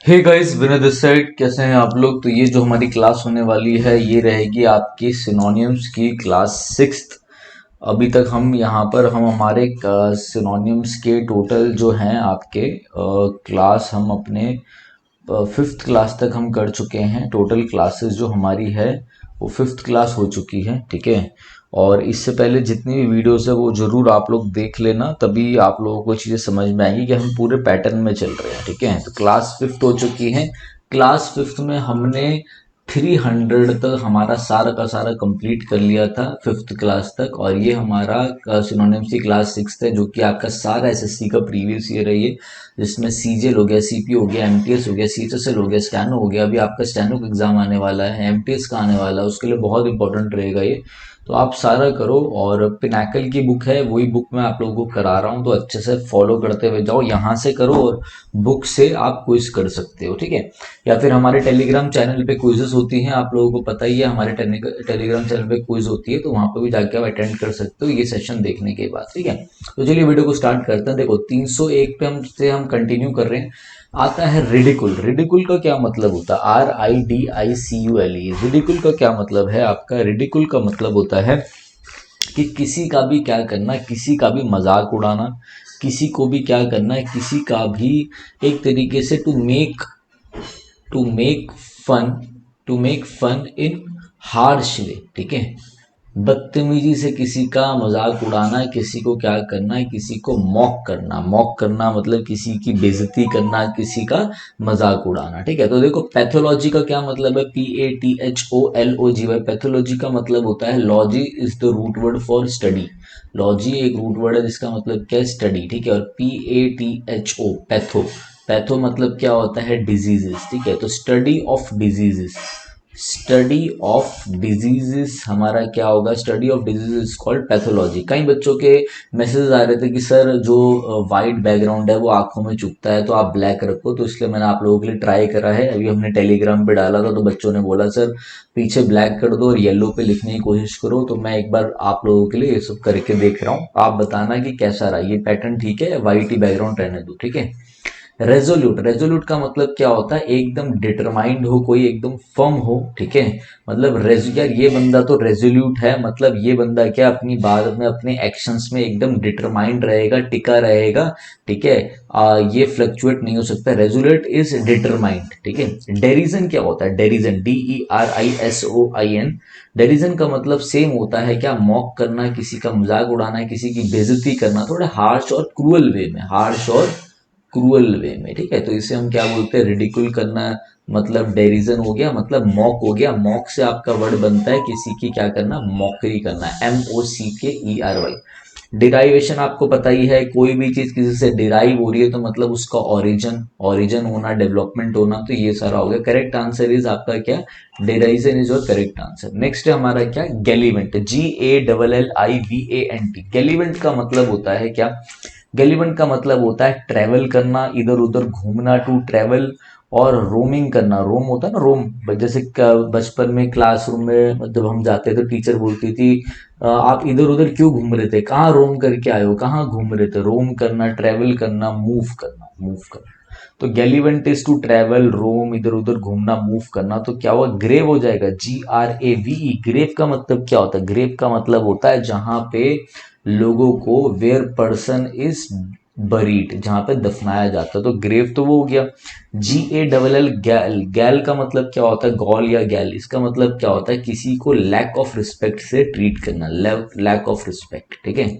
Hey guys, Vinay this side. कैसे हैं आप लोग? तो ये जो हमारी क्लास होने वाली है ये रहेगी आपकी सिनोनिम्स की क्लास सिक्स्थ। अभी तक हम हमारे सिनोनिम्स के टोटल जो हैं आपके क्लास हम अपने फिफ्थ क्लास तक हम कर चुके हैं। टोटल क्लासेस जो हमारी है वो फिफ्थ क्लास हो चुकी है, ठीक है। और इससे पहले जितनी भी वीडियोस है वो जरूर आप लोग देख लेना, तभी आप लोगों को चीज़ें समझ में आएंगी कि हम पूरे पैटर्न में चल रहे हैं, ठीक है। तो क्लास फिफ्थ हो चुकी है। क्लास फिफ्थ में हमने 300 तक हमारा सारा का सारा कंप्लीट कर लिया था फिफ्थ क्लास तक। और ये हमारा सिनोनिम्स की क्लास सिक्स है, जो कि आपका सारा एसएससी का प्रीवियस ईयर है ये, जिसमें सीजेल हो गया, सीपी हो गया, एमटीएस हो गया, सीएचएसएल हो गया, स्टैनो हो गया। अभी आपका स्टैनो का एग्जाम आने वाला है, एमटीएस का आने वाला है, उसके लिए बहुत इंपॉर्टेंट रहेगा ये। तो आप सारा करो। और पिनाकल की बुक है, वही बुक मैं आप लोगों को करा रहा हूँ, तो अच्छे से फॉलो करते हुए जाओ। यहाँ से करो और बुक से आप क्विज कर सकते हो, ठीक है। या फिर हमारे टेलीग्राम चैनल पे क्विजेस होती हैं, आप लोगों को पता ही है, हमारे टेलीग्राम चैनल पे क्विज होती है, तो वहां पर भी जाके आप अटेंड कर सकते हो ये सेशन देखने के बाद, ठीक है। तो चलिए वीडियो को स्टार्ट करते हैं। देखो 301 पे हम कंटिन्यू कर रहे हैं। आता है रिडिकुल। रिडिकुल का क्या मतलब होता है? RIDICULE। रिडिकुल का क्या मतलब है आपका? रिडिकुल का मतलब होता है कि किसी का भी क्या करना, किसी का भी मजाक उड़ाना, किसी को भी क्या करना है, किसी का भी एक तरीके से to make fun to make fun in harsh way, ठीक है। बदतमीजी से किसी का मजाक उड़ाना है, किसी को क्या करना है, किसी को मॉक करना। मॉक करना मतलब किसी की बेइज्जती करना, किसी का मजाक उड़ाना, ठीक है। तो देखो पैथोलॉजी का क्या मतलब है? PATHOLOGY। पैथोलॉजी का मतलब होता है logy is the root word for study. Logy एक रूट वर्ड है जिसका मतलब क्या है? स्टडी, ठीक है। और PATHO पैथो, पैथो मतलब क्या होता है? डिजीजेस, ठीक है। तो study of diseases, study of diseases हमारा क्या होगा? Study of diseases called pathology. कई बच्चों के मैसेज आ रहे थे कि सर जो वाइट बैकग्राउंड है वो आंखों में चुभता है, तो आप ब्लैक रखो। तो इसलिए मैंने आप लोगों के लिए ट्राई करा है। अभी हमने टेलीग्राम पे डाला था, तो बच्चों ने बोला सर पीछे ब्लैक कर दो और येलो पे लिखने की कोशिश करो। तो मैं एक बार आप लोगों के लिए ये सब करके देख रहा हूँ, आप बताना कि कैसा रहा ये पैटर्न, ठीक है। वाइट ही बैकग्राउंड रहने दो, ठीक है। रेजोल्यूट, रेजोल्यूट का मतलब क्या होता है? एकदम डिटरमाइंड हो कोई, एकदम फर्म हो, ठीक है। मतलब यार ये बंदा तो रेजोल्यूट है, मतलब ये बंदा क्या अपनी बात में, अपने एक्शंस में एकदम डिटरमाइंड रहेगा, टिका रहेगा, ठीक है। ये फ्लक्चुएट नहीं हो सकता। रेजोल्यूट इज डिटरमाइंड, ठीक है। डेरिजन क्या होता है? डेरिजन DERISOIN। डेरिजन का मतलब सेम होता है क्या? मॉक करना, किसी का मजाक उड़ाना, किसी की बेइज्जती करना, थोड़ा हार्श और क्रूअल वे में, हार्श और क्रूअल वे में, ठीक है। तो इसे हम क्या बोलते हैं? रिडिकुल करना। मतलब डेरिजन हो गया, मतलब मॉक हो गया। मॉक से आपका वर्ड बनता है किसी की क्या करना? मॉकरी करना। MOCKERY। डिराइवेशन आपको पता ही है, कोई भी चीज किसी से डिराइव हो रही है तो मतलब उसका ओरिजिन, ओरिजिन होना, डेवलपमेंट होना। तो ये सारा हो गया। करेक्ट आंसर इज आपका क्या? Derision is your correct answer. Next है हमारा क्या? गैलीवेंट। GALLIVANT। गैलीवेंट का मतलब होता है क्या? गैलीवेंट का मतलब होता है ट्रेवल करना, इधर उधर घूमना, टू ट्रेवल। और रोमिंग करना, रोम होता है ना, रोम। जैसे बचपन में क्लासरूम में जब हम जाते थे तो टीचर बोलती थी आप इधर उधर क्यों घूम रहे थे? कहाँ रोम करके आए हो? कहाँ घूम रहे थे? रोम करना, ट्रेवल करना, मूव करना, मूव करना। तो गैलीवेंट इज टू ट्रेवल, रोम, इधर उधर घूमना, मूव करना। तो क्या हुआ? ग्रेव हो जाएगा, GRAVE। ग्रेव का मतलब क्या होता है? ग्रेव का मतलब होता है जहां पे लोगों को, वेयर पर्सन इज बरीड, जहां पे दफनाया जाता है। तो ग्रेव तो वो हो गया। GALL, गैल। गैल का मतलब क्या होता है? गॉल या गैल, इसका मतलब क्या होता है? किसी को लैक ऑफ रिस्पेक्ट से ट्रीट करना, लैक ऑफ रिस्पेक्ट, ठीक है।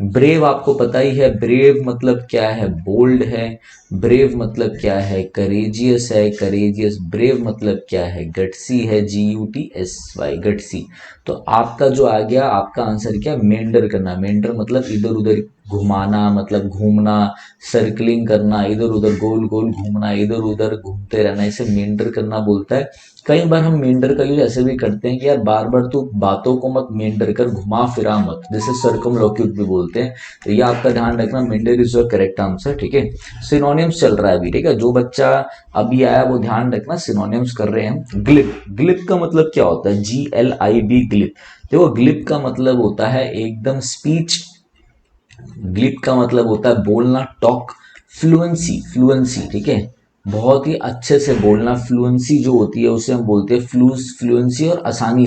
ब्रेव आपको पता ही है, ब्रेव मतलब क्या है? बोल्ड है। ब्रेव मतलब क्या है? करेजियस है, करेजियस। ब्रेव मतलब क्या है? गट्सी है, GUTSY, गट्सी। तो आपका जो आ गया, आपका आंसर क्या? मेंढर करना। मेंढर मतलब इधर उधर घुमाना, मतलब घूमना, सर्कलिंग करना, इधर उधर गोल गोल घूमना, इधर उधर घूमते रहना, इसे मेंढर करना बोलता है। कई बार हम मेंढर का यूज ऐसे भी करते हैं कि यार बार बार तू बातों को मत मेंढर कर, घुमा फिरा मत, जिसे सर्कमलोक्यूट भी बोलते हैं। तो ये आपका ध्यान रखना, Mendhar is your correct answer, ठीक है। सिनोनिम्स चल रहा है अभी, ठीक है। जो बच्चा अभी आया वो ध्यान रखना, सिनोनिम्स कर रहे हैं हम। ग्लिप, ग्लिप का मतलब क्या होता है? GLIB, ग्लिप। देखो ग्लिप का मतलब होता है एकदम स्पीच। ग्लिप का मतलब होता है बोलना, टॉक। फ्लुएंसी, फ्लुएंसी, ठीक है। बहुत ही अच्छे से बोलना, फ्लुएंसी जो होती है उसे हम बोलते हैं फ्लुएंसी, और आसानी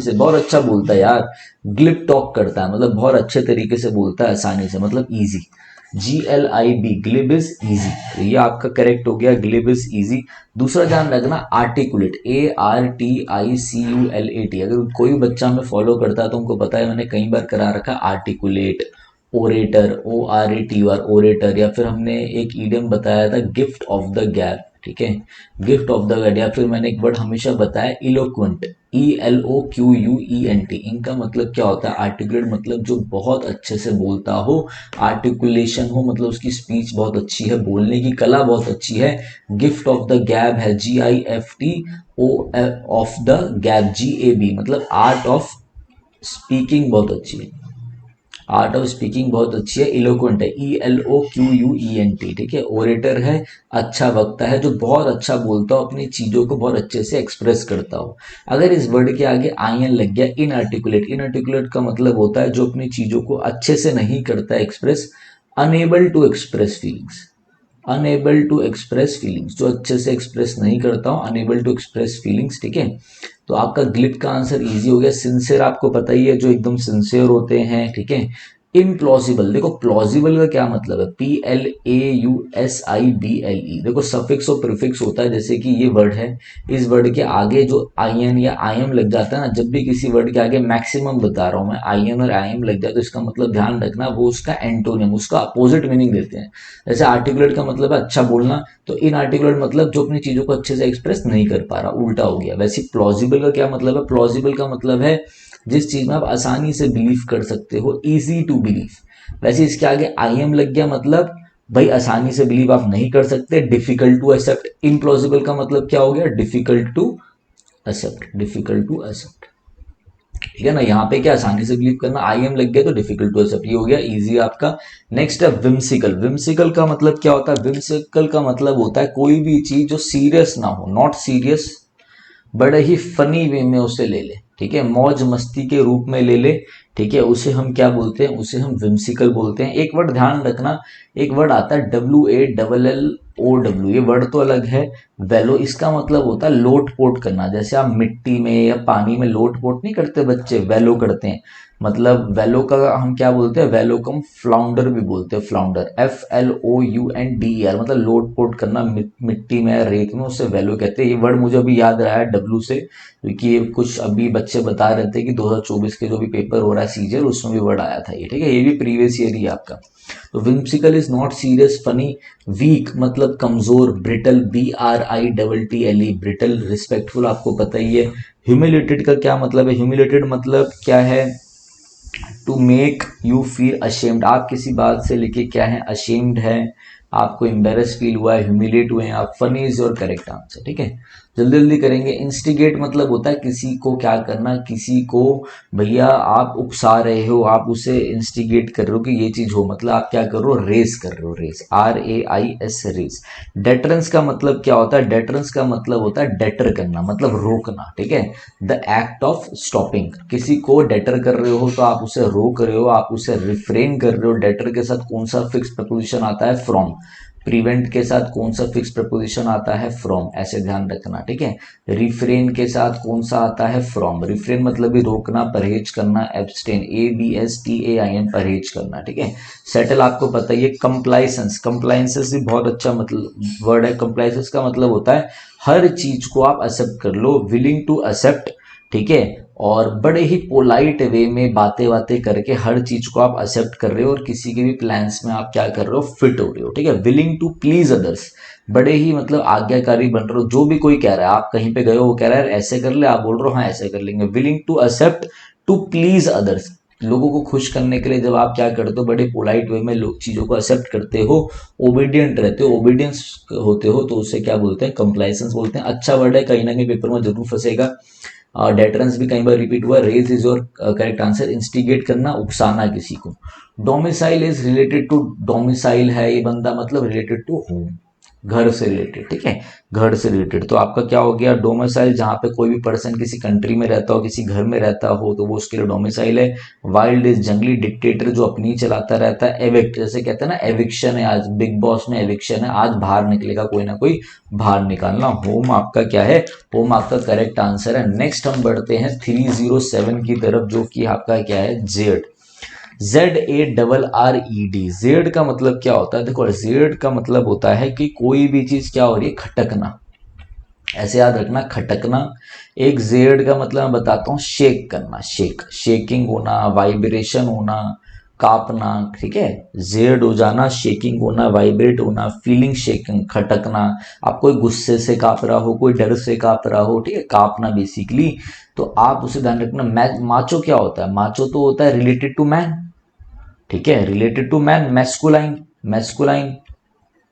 से बहुत अच्छा बोलता है यार। ग्लिप टॉक करता है, मतलब बहुत अच्छे तरीके से बोलता है, आसानी से, मतलब easy. GLIB, glib is easy, तो ये आपका करेक्ट हो गया, ग्लिब इज इजी। दूसरा ध्यान रखना, आर्टिकुलेट, ARTICULAT। अगर कोई बच्चा हमें फॉलो करता है तो उनको पता है, मैंने कई बार करा रखा आर्टिकुलेट, ओरेटर, ORATUR, ओरेटर, या फिर हमने एक ईडियम बताया था गिफ्ट ऑफ द गैप, ठीक है, गिफ्ट ऑफ द गैप। या फिर मैंने एक वर्ड हमेशा बताया इलोक्वेंट, ELOQUENT। इनका मतलब क्या होता है? आर्टिकुलेट मतलब जो बहुत अच्छे से बोलता हो, आर्टिकुलेशन हो, मतलब उसकी स्पीच बहुत अच्छी है, बोलने की कला बहुत अच्छी है। गिफ्ट ऑफ द गैप है GIFT of the gap, GAB, मतलब आर्ट ऑफ स्पीकिंग बहुत अच्छी है, आर्ट ऑफ स्पीकिंग बहुत अच्छी है। इलोक्वेंट है, ELOQUENT, ठीक है। ओरेटर है, अच्छा वक्ता है, जो बहुत अच्छा बोलता हो, अपनी चीजों को बहुत अच्छे से एक्सप्रेस करता हो। अगर इस वर्ड के आगे IN लग गया, इनआर्टिकुलेट, इनआर्टिकुलेट का मतलब होता है जो अपनी चीजों को अच्छे से नहीं करता express, unable to express feelings, unable to express feelings, जो अच्छे से एक्सप्रेस नहीं करता हूँ, अनएबल टू एक्सप्रेस फीलिंग्स, ठीक है। तो आपका ग्लिप का आंसर इजी हो गया। सिंसियर आपको पता ही है, जो एकदम सिंसियर होते हैं, ठीक है। इम्प्लॉजिबल, देखो प्लॉजिबल का क्या मतलब है, PLAUSIBLE। देखो सफिक्स और प्रीफिक्स होता है, जैसे कि ये वर्ड है, इस वर्ड के आगे जो IN या IM लग जाता है ना, जब भी किसी वर्ड के आगे, मैक्सिमम बता रहा हूं मैं, IN और IM लग जाए तो इसका मतलब ध्यान रखना, वो उसका एंटोनियम, उसका अपोजिट मीनिंग देते हैं। जैसे आर्टिकुलेट का मतलब है अच्छा बोलना, तो इनआर्टिकुलेट मतलब जो अपनी चीजों को अच्छे से एक्सप्रेस नहीं कर पा रहा, उल्टा हो गया। वैसे प्लॉजिबल का क्या मतलब है? प्लॉजिबल का मतलब है जिस चीज में आप आसानी से बिलीव कर सकते हो, इजी टू बिलीव। वैसे इसके आगे IM लग गया, मतलब भाई आसानी से बिलीव आप नहीं कर सकते, डिफिकल्ट टू एक्सेप्ट। इम्प्लॉजिबल का मतलब क्या हो गया? Difficult to accept, difficult to accept, ठीक है ना। यहाँ पे क्या, आसानी से बिलीव करना, IM लग गया तो डिफिकल्ट टू एक्सेप्ट, ये हो गया इजी आपका। नेक्स्ट है विम्सिकल। विम्सिकल का मतलब क्या होता है? विम्सिकल का मतलब होता है कोई भी चीज जो सीरियस ना हो, नॉट सीरियस, बड़े ही फनी वे में उसे ले ले, ठीक है, मौज मस्ती के रूप में ले ले, ठीक है, उसे हम क्या बोलते हैं? उसे हम विम्सिकल बोलते हैं। एक वर्ड ध्यान रखना, एक वर्ड आता है WALLOW, ये वर्ड तो अलग है। वेलो, इसका मतलब होता है लोट पोट करना, जैसे आप मिट्टी में या पानी में लोट पोट नहीं करते बच्चे, वेलो करते हैं। मतलब वेलो का हम क्या बोलते हैं? वेलो को हम फ्लाउंडर भी बोलते हैं, फ्लाउंडर, FLOUNDER, मतलब लोट पोट करना मिट्टी में या रेत में, उससे वेलो कहते हैं। ये वर्ड मुझे अभी याद रहा है डब्लू से, क्योंकि ये कुछ अभी बच्चे बता रहे थे कि 2024 के जो भी पेपर हो रहा है सीजर, उसमें भी वर्ड आया था ये, ठीक है, ये भी प्रीवियस ईयर ही है आपका। तो whimsical is not serious, funny. Weak मतलब कमजोर, ब्रिटल, BRITTLE, ब्रिटल। रिस्पेक्टफुल आपको पता ही है। ह्यूमिलेटेड का क्या मतलब है? ह्यूमिलेटेड मतलब क्या है? To make you feel ashamed, आप किसी बात से लेके क्या है, अशेम्ड है, आपको एम्बेरस फील हुआ है, ह्यूमिलेट हुए हैं आप। Funny is your correct answer, ठीक है। जल्दी जल्दी करेंगे। इंस्टिगेट मतलब होता है किसी को क्या करना, किसी को भैया आप उकसा रहे हो, आप उसे इंस्टिगेट कर रहे हो कि ये चीज हो, मतलब आप क्या कर रहे हो? रेस कर रहे हो, रेस, RAIS, रेस। डेटरेंस का मतलब क्या होता है? डेटरेंस का मतलब होता है डेटर करना, मतलब रोकना, ठीक है। द एक्ट ऑफ स्टॉपिंग, किसी को डेटर कर रहे हो तो आप उसे रोक रहे हो, आप उसे रिफ्रेन कर रहे हो। डेटर के साथ कौन सा फिक्स प्रपोजिशन आता है? फ्रॉम। प्रिवेंट के साथ कौन सा फिक्स प्रपोजिशन आता है? फ्रॉम, ऐसे ध्यान रखना, ठीक है। रिफ्रेन के साथ कौन सा आता है? फ्रॉम। रिफ्रेन मतलब भी रोकना, परहेज करना, एब्सटेन, ABSTAIN, परहेज करना, ठीक है। सेटल आपको पता ही है। कंप्लाइसेंस, कंप्लाइसेंस भी बहुत अच्छा मतलब वर्ड है। कंप्लाइसेंस का मतलब होता है हर चीज को आप एक्सेप्ट कर लो, विलिंग टू एक्सेप्ट, ठीक है। और बड़े ही पोलाइट वे में बातें बातें करके हर चीज को आप एक्सेप्ट कर रहे हो, और किसी के भी प्लान्स में आप क्या कर रहे हो? फिट हो रहे हो, ठीक है। विलिंग टू प्लीज अदर्स, बड़े ही मतलब आज्ञाकारी बन रहे हो, जो भी कोई कह रहा है, आप कहीं पे गए हो, वो कह रहा है ऐसे कर ले, आप बोल रहे हो हाँ ऐसे कर लेंगे। Willing to accept, to please others, लोगों को खुश करने के लिए जब आप क्या करते हो? बड़े पोलाइट वे में लोग चीजों को एक्सेप्ट करते हो, ओबीडियंट रहते हो, ओबीडियंस होते हो, तो उसे क्या बोलते हैं? कंप्लाइसेंस बोलते हैं। अच्छा वर्ड है, कहीं ना कहीं पेपर में जरूर फंसेगा। डेटरेंस भी कई बार रिपीट हुआ। Rage is your correct answer. Instigate करना, उकसाना किसी को। Domicile is related to, domicile है ये बंदा, मतलब रिलेटेड टू होम, घर से रिलेटेड, ठीक है, घर से रिलेटेड। तो आपका क्या हो गया, डोमिसाइल, जहां पे कोई भी पर्सन किसी कंट्री में रहता हो, किसी घर में रहता हो, तो वो उसके लिए डोमिसाइल है। वाइल्ड इज जंगली, डिक्टेटर जो अपनी चलाता रहता है। एविक्ट, जैसे कहते हैं ना एविक्शन है, आज बिग बॉस में एविक्शन है, आज बाहर निकलेगा कोई ना कोई, बाहर निकालना। होम आपका क्या है, होम आपका करेक्ट आंसर है। नेक्स्ट हम बढ़ते हैं 307 की तरफ, जो कि आपका क्या है, जेड। ZARRED, जेड का मतलब क्या होता है, देखो जेड का मतलब होता है कि कोई भी चीज क्या हो रही है, खटकना, ऐसे याद रखना, खटकना। एक जेड का मतलब मैं बताता हूँ, शेक करना, शेक, शेकिंग होना, वाइब्रेशन होना, कांपना, ठीक है। जेड हो जाना, शेकिंग होना, वाइब्रेट होना, फीलिंग शेकिंग, खटकना। आप कोई गुस्से से कांप रहा हो, कोई डर से कांप रहा हो, ठीक है, कांपना बेसिकली। तो आप उसे ध्यान रखना। माचो क्या होता है, माचो तो होता है रिलेटेड टू मैन, ठीक है, related to man. Masculine, masculine,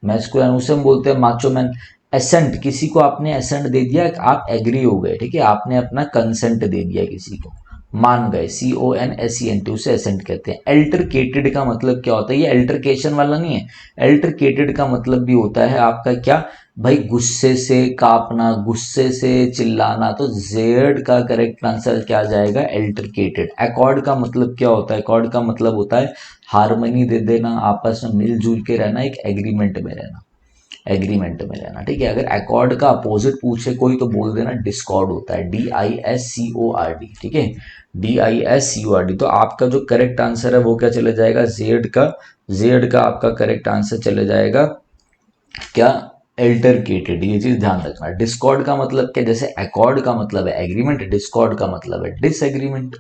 masculine उसे हम बोलते हैं माचो मैन। एसेंट, किसी को आपने एसेंट दे दिया, आप एग्री हो गए, ठीक है, आपने अपना कंसेंट दे दिया किसी को, मान गए, CONSENT, उसे एसेंट कहते हैं। एल्टरकेटेड का मतलब क्या होता है, ये एल्टरकेशन वाला नहीं है, एल्टरकेटेड का मतलब भी होता है आपका क्या भाई, गुस्से से कांपना, गुस्से से चिल्लाना। तो जेड का करेक्ट आंसर क्या जाएगा, एल्टरकेटेड। एकॉर्ड का मतलब क्या होता है, एकॉर्ड का मतलब होता है हारमोनी दे देना, आपस में मिलजुल के रहना, एक एग्रीमेंट में रहना, एग्रीमेंट में रहना, ठीक है। अगर एकॉर्ड का अपोजिट पूछे कोई तो बोल देना डिस्कॉर्ड होता है, DISCORD, ठीक है, DISCORD। तो आपका जो करेक्ट आंसर है वो क्या चले जाएगा, जेड का, जेड का आपका करेक्ट आंसर चले जाएगा क्या, एल्टरकेटेड। ये चीज ध्यान रखना। डिस्कॉर्ड का मतलब क्या, जैसे एकॉर्ड का मतलब है एग्रीमेंट, डिस्कॉर्ड का मतलब है डिसएग्रीमेंट।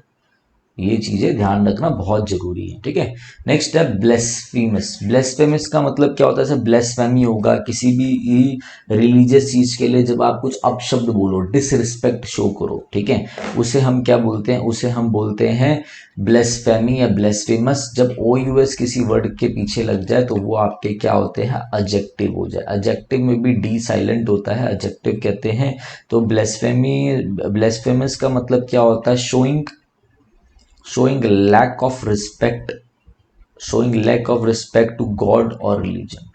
ये चीजें ध्यान रखना बहुत जरूरी है, ठीक है। नेक्स्ट है ब्लेस्फेमस। ब्लेस्फेमस का मतलब क्या होता है, जैसे ब्लेस्फेमी होगा किसी भी रिलीजियस चीज के लिए, जब आप कुछ अपशब्द बोलो, डिसरिस्पेक्ट शो करो, ठीक है, उसे हम क्या बोलते हैं, उसे हम बोलते हैं ब्लेस्फेमी या ब्लेस्फेमस। जब OUS किसी वर्ड के पीछे लग जाए तो वो आपके क्या होते हैं, एडजेक्टिव हो जाए। एडजेक्टिव में भी डी साइलेंट होता है, एडजेक्टिव कहते हैं। तो ब्लेस्फेमी, ब्लेस्फेमस का मतलब क्या होता है, showing lack of respect, showing lack of respect to God or religion,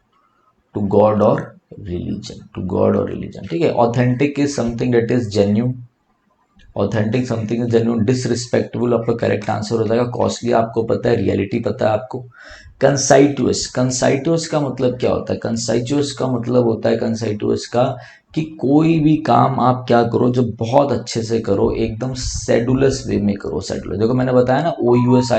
to God or religion, to God or religion, ठीक है। Authentic is something that is genuine, authentic something genuine. Disrespectful आपका करेक्ट आंसर हो जाएगा। Costly आपको पता है, reality पता है आपको। कंसाइटुअस, कंसाइटुअस का मतलब क्या होता है, कंसाइटुअस का मतलब होता है, कंसाइटुअस का कि कोई भी काम आप क्या करो, जब बहुत अच्छे से करो, एकदम सेडुलस वे में करो। सेडुलस, देखो मैंने बताया ना, OUS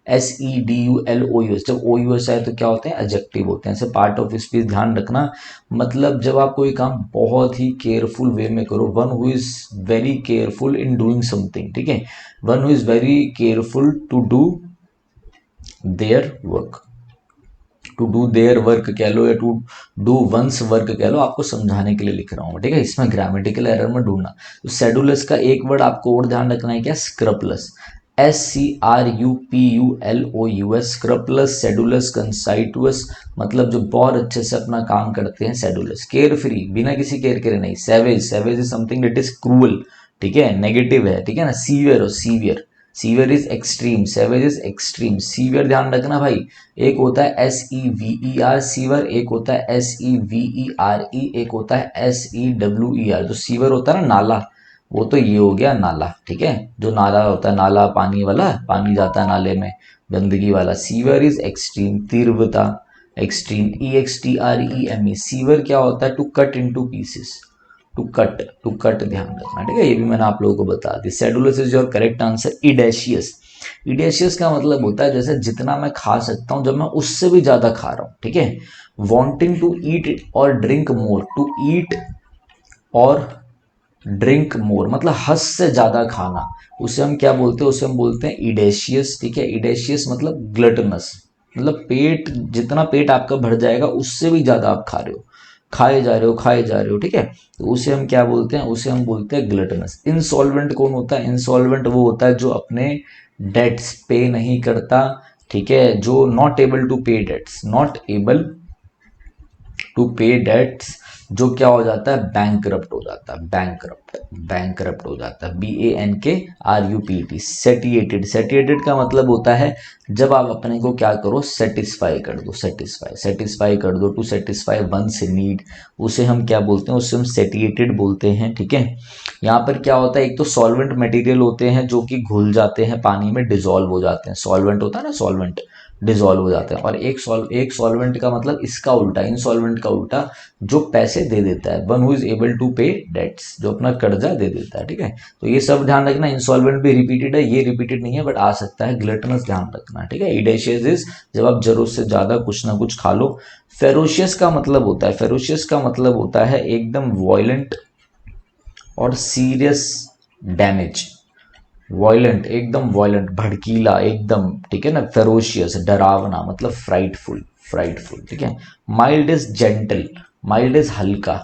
SEDULOUS, जब OUS आए तो क्या होते हैं, एडजेक्टिव होते हैं। ऐसे पार्ट ऑफ स्पीच ध्यान रखना। मतलब जब आप कोई काम बहुत ही केयरफुल वे में करो, one who is very careful in doing something, ठीक है, one who is very careful to do their work, to do their work कह लो, या टू डू वंस वर्क कह लो, आपको समझाने के लिए लिख रहा हूं, ठीक है, इसमें ग्रामेटिकल एरर में ढूंढना। तो सेडुलस का एक वर्ड आपको और ध्यान रखना है, क्या, स्क्रपलस, SCRUPULOUS, स्क्रपलस, सेडुलस, कंसाइटुअस। मतलब जो बहुत अच्छे से अपना काम करते हैं, सेडुलस। केयर फ्री, बिना किसी केयर के नहीं। Savage, savage is something that is cruel, ठीक है, नेगेटिव है, ठीक है ना। सीवियर हो, severe, severe is extreme, savage is extreme. Severe ध्यान रखना भाई, एक होता है SEVER सीवर, एक होता है SEVERE, एक होता है SEWER। जो सीवर होता है ना, नाला, वो तो ये हो गया नाला, ठीक है, जो नाला होता है, नाला पानी वाला, पानी जाता है नाले में, गंदगी वाला। सीवर इज एक्सट्रीम, तीव्रता, एक्सट्रीम, EXTREME। सीवर क्या होता है, to cut into pieces, to cut, to cut, ध्यान रखना, ठीक है। ये भी मैंने आप लोगों को बता दी। Sedulous is your correct answer. Edacious, edacious का मतलब होता है जैसे जितना मैं खा सकता हूं, जब मैं उससे भी ज्यादा खा रहा हूं, ठीक है। वॉन्टिंग टू ईट और ड्रिंक मोर, टू ईट और ड्रिंक मोर मतलब हद से ज्यादा खाना, उसे हम क्या बोलते हैं, उसे हम बोलते हैं इडेशियस, ठीक है। इडेशियस मतलब ग्लटनस, मतलब पेट, जितना पेट आपका भर जाएगा उससे भी ज्यादा आप खा रहे हो, खाए जा रहे हो, खाए जा रहे हो, ठीक है। तो उसे हम क्या बोलते हैं, उसे हम बोलते हैं ग्लटनस। इंसॉल्वेंट कौन होता है, इंसॉल्वेंट वो होता है जो अपने डेट्स पे नहीं करता, ठीक है, जो not able to pay dates, not able to pay debts, जो क्या हो जाता है, बैंकरप्ट हो जाता है, बैंकरप्ट हो जाता है, BANKRUPT, सेटिएटेड। सेटिएटेड का मतलब होता है जब आप अपने को क्या करो, सेटिस्फाई कर दो, सेटिस्फाई कर दो, टू सेटिस्फाई वंस नीड, उसे हम क्या बोलते हैं, उसे हम सेटिएटेड बोलते हैं, ठीक है। यहाँ पर क्या होता है, एक तो सॉल्वेंट मटेरियल होते हैं जो कि घुल जाते हैं पानी में, डिजोल्व हो जाते हैं, सॉल्वेंट होता है ना, सॉल्वेंट डिजोल्व हो जाते हैं। और एक सॉल्वेंट का मतलब इसका उल्टा, इनसॉल्वेंट का उल्टा, जो पैसे दे देता है, one who is able to pay debts, जो अपना कर्जा दे देता है, ठीक है। तो ये सब ध्यान रखना, इंसॉल्वेंट भी रिपीटेड है, ये रिपीटेड नहीं है बट आ सकता है, ग्लटनस ध्यान रखना, ठीक है। इडेशियस इज जब आप जरूरत से ज्यादा कुछ ना कुछ खा लो। फेरोशियस का मतलब होता है, फेरोशियस का मतलब होता है एकदम वॉयलेंट और सीरियस डैमेज, वॉयलेंट, एकदम वॉयलेंट, भड़कीला एकदम, ठीक है ना। फेरोशियस डरावना, मतलब फ्राइटफुल, फ्राइटफुल, ठीक है। Mild is gentle, mild is हल्का,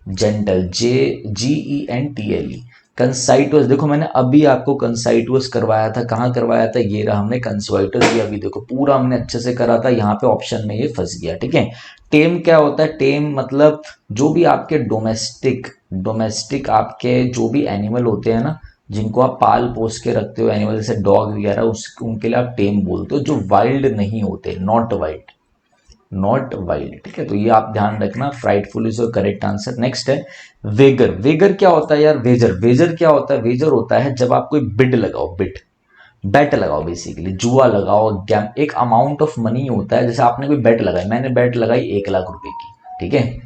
जेंटल, JENTLE। कंसाइटवस, देखो मैंने अभी आपको कंसाइटवस करवाया था, कहाँ करवाया था, ये रहा, हमने कंसाइटवस भी अभी देखो पूरा हमने अच्छे से करा था, यहाँ पे ऑप्शन में ये फंस गया, ठीक है। टेम क्या होता है, टेम मतलब जो भी आपके डोमेस्टिक, डोमेस्टिक आपके जो भी एनिमल होते हैं ना, जिनको आप पाल पोस के रखते हो एनिमल, जैसे डॉग वगैरह, उनके लिए आप टेम बोलते हो, जो वाइल्ड नहीं होते, नॉट वाइल्ड, नॉट वाइल्ड, ठीक है। तो ये आप ध्यान रखना, frightful is your correct answer. Next है वेगर। वेगर क्या होता है यार, वेजर, वेजर क्या होता है, वेजर होता है जब आप कोई बिड लगाओ, बिड, बेट लगाओ, बेसिकली जुआ लगाओ, गैम, एक अमाउंट ऑफ मनी होता है, जैसे आपने कोई बेट लगाई, मैंने बेट लगाई 1 लाख रुपए की, ठीक है,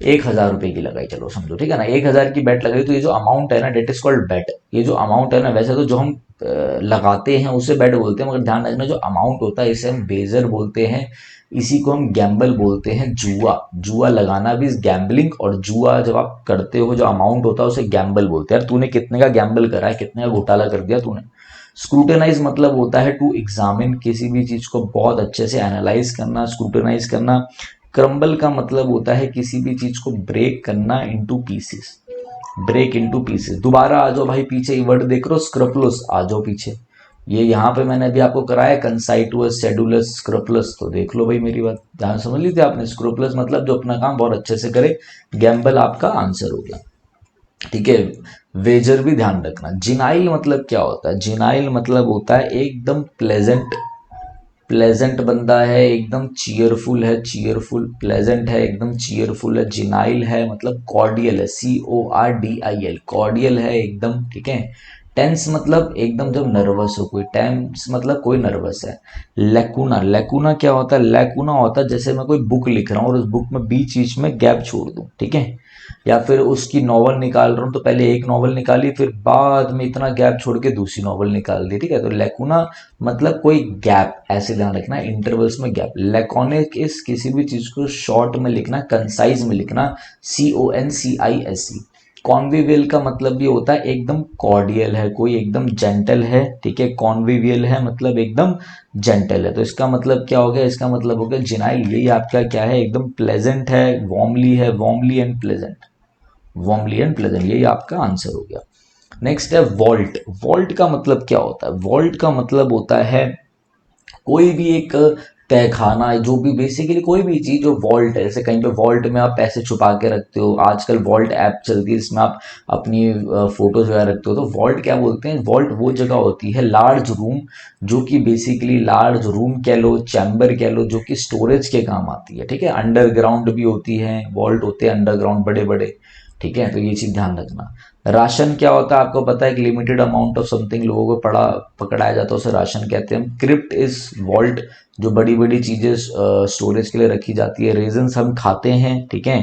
1,000 रुपए की लगाई, चलो समझो, ठीक है ना, 1,000 की बेट लगाई, तो ये जो अमाउंट है ना, डेट इज कॉल्ड बेट। ये जो अमाउंट है ना, वैसे तो जो हम लगाते हैं उसे बेट बोलते हैं, मगर ध्यान रखना जो अमाउंट होता है इसे हम बेजर बोलते हैं, इसी को हम गैम्बल बोलते हैं, जुआ, जुआ लगाना भी गैम्बलिंग, और जुआ जब आप करते हो जो अमाउंट होता है उसे गैम्बल बोलते हैं। यार तूने कितने का गैम्बल करा है, कितने का घोटाला कर दिया तूने। स्क्रूटनाइज मतलब होता है टू एग्जामिन, किसी भी चीज को बहुत अच्छे से एनालाइज करना, स्क्रूटनाइज करना। क्रम्बल का मतलब होता है किसी भी चीज को ब्रेक करना into pieces, break into pieces. दोबारा आ जाओ भाई पीछे, ये वर्ड देख रहे हो, स्क्रपलस, आ जाओ पीछे, ये यहाँ पे मैंने अभी आपको कराया कंसाइटुअस, शेड्यूलस, स्क्रपलस, तो देख लो भाई मेरी बात, ध्यान समझ ली थी आपने। स्क्रूपलस मतलब जो अपना काम बहुत अच्छे से करे, गैम्बल आपका आंसर हो गया, ठीक है। वेजर भी ध्यान रखना। जिनाइल मतलब क्या होता है, जिनाइल मतलब होता है एकदम प्लेजेंट, प्लेजेंट बंदा है, एकदम चीयरफुल है, चीयरफुल, प्लेजेंट है, एकदम चीयरफुल है। जिनाइल है मतलब कॉर्डियल है, CORDIL, कॉर्डियल है एकदम, ठीक है। टेंस मतलब एकदम जब नर्वस हो कोई, टेंस मतलब कोई नर्वस है। लेकुना, लेकुना क्या होता है, लेकुना होता है जैसे मैं कोई बुक लिख रहा हूँ और उस बुक में बीच बीच में गैप छोड़ दूं, ठीक है, या फिर उसकी नॉवल निकाल रहा हूँ तो पहले एक नॉवल निकाली, फिर बाद में इतना गैप छोड़ के दूसरी नॉवल निकाल दी, ठीक है। तो लेकुना मतलब कोई गैप, ऐसे ध्यान रखना, इंटरवल्स में गैप। लेकोनिक इस किसी भी चीज को शॉर्ट में लिखना, कंसाइज में लिखना, CONCISE। कॉन्विवियल का मतलब भी होता है एकदम कॉर्डियल है कोई, एकदम जेंटल है, ठीक है। कॉन्विवियल है मतलब एकदम जेंटल है, तो इसका मतलब क्या हो गया, इसका मतलब हो गया जिनाइल, यही आपका क्या है, एकदम प्लेजेंट है, वार्मली है, warmly and pleasant, warmly and pleasant, यही आपका आंसर हो गया। नेक्स्ट है वॉल्ट। वॉल्ट का मतलब क्या होता है, वॉल्ट का मतलब होता है कोई भी एक तहखाना, जो भी बेसिकली कोई भी चीज जो वॉल्ट है, जैसे कहीं पे वॉल्ट में आप पैसे छुपा के रखते हो, आजकल वॉल्ट ऐप चलती है इसमें आप अपनी फोटोज वगैरह रखते हो, तो वॉल्ट क्या बोलते हैं, वॉल्ट वो जगह होती है, लार्ज रूम, जो कि बेसिकली लार्ज रूम कह लो, चैम्बर कह लो, जो कि स्टोरेज के काम आती है, ठीक है। अंडरग्राउंड भी होती है, वॉल्ट होते हैं अंडरग्राउंड बड़े बड़े, ठीक है। तो ये चीज ध्यान रखना। राशन क्या होता है आपको पता है, एक लिमिटेड अमाउंट ऑफ समथिंग लोगों को पड़ा पकड़ाया जाता है, उसे राशन कहते हैं। क्रिप्ट इज वॉल्ट, जो बड़ी बड़ी चीजें स्टोरेज के लिए रखी जाती है। रेजन्स हम खाते हैं, ठीक है,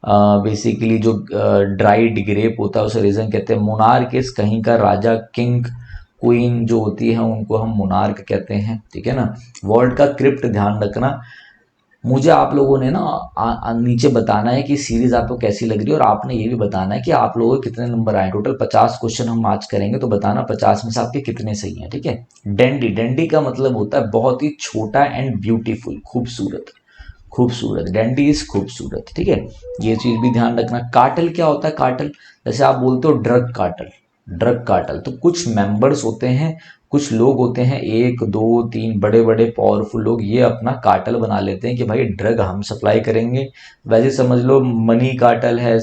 बेसिकली जो ड्राइड ग्रेप होता है उसे रेजन कहते हैं। मोनार्क इज कहीं का राजा, किंग क्वीन जो होती है उनको हम मोनार्क कहते हैं, ठीक है ना। वॉल्ट का क्रिप्ट ध्यान रखना। मुझे आप लोगों ने ना नीचे बताना है कि सीरीज आपको कैसी लग रही है, और आपने ये भी बताना है कि आप लोगों के कितने नंबर आए। टोटल 50 क्वेश्चन हम आज करेंगे, तो बताना 50 में से आपके कितने सही हैं, ठीक है। डेंडी, डेंडी का मतलब होता है बहुत ही छोटा एंड ब्यूटीफुल, खूबसूरत, खूबसूरत, डेंडी इज खूबसूरत, ठीक है। ये चीज भी ध्यान रखना। कार्टेल क्या होता है, कार्टेल जैसे आप बोलते हो ड्रग कार्टेल, ड्रग कार्टेल, तो कुछ मेंबर्स होते हैं कुछ लोग होते हैं, एक दो तीन बड़े बड़े पावरफुल लोग, ये अपना कार्टेल बना लेते हैं कि भाई ड्रग हम सप्लाई करेंगे। वैसे समझ लो मनी कार्टेल है,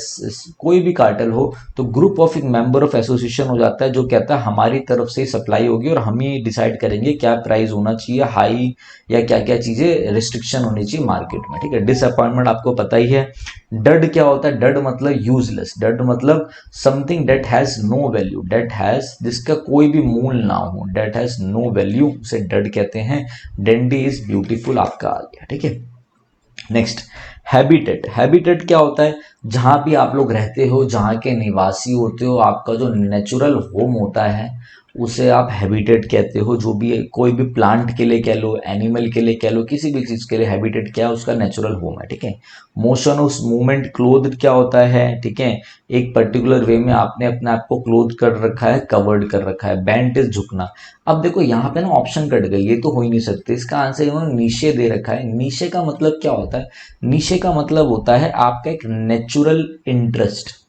कोई भी कार्टेल हो तो ग्रुप ऑफ एक मेंबर ऑफ एसोसिएशन हो जाता है जो कहता है हमारी तरफ से ही सप्लाई होगी और हम ही डिसाइड करेंगे क्या प्राइस होना चाहिए, हाई या क्या क्या चीजें रिस्ट्रिक्शन होनी चाहिए मार्केट में, ठीक है। डिसअपॉइंटमेंट आपको पता ही है। डड क्या होता है? डड मतलब यूजलेस, डड मतलब something that has no value, that has जिसका कोई भी मूल ना हो, डेट हैज नो वैल्यू, उसे डड कहते हैं। डेंडी इज ब्यूटीफुल आपका आ गया, ठीक है। Next, habitat. हैबिटेट क्या होता है? जहां भी आप लोग रहते हो, जहां के निवासी होते हो, आपका जो नेचुरल होम होता है उसे आप हैबिटेट कहते हो। जो भी कोई भी प्लांट के लिए कह लो, एनिमल के लिए कह लो, किसी भी चीज के लिए हैबिटेट क्या है? उसका नेचुरल होम है, ठीक है। मोशन उस मूवमेंट, क्लोथ क्या होता है, ठीक है, एक पर्टिकुलर वे में आपने अपने आप को क्लोथ कर रखा है, कवर्ड कर रखा है। बेंट इज झुकना। अब देखो यहाँ पे ना ऑप्शन कट गई, ये तो हो ही नहीं सकते, इसका आंसर इन्होंने नीचे दे रखा है। नीचे का मतलब क्या होता है? नीचे का मतलब होता है आपका एक नेचुरल इंटरेस्ट,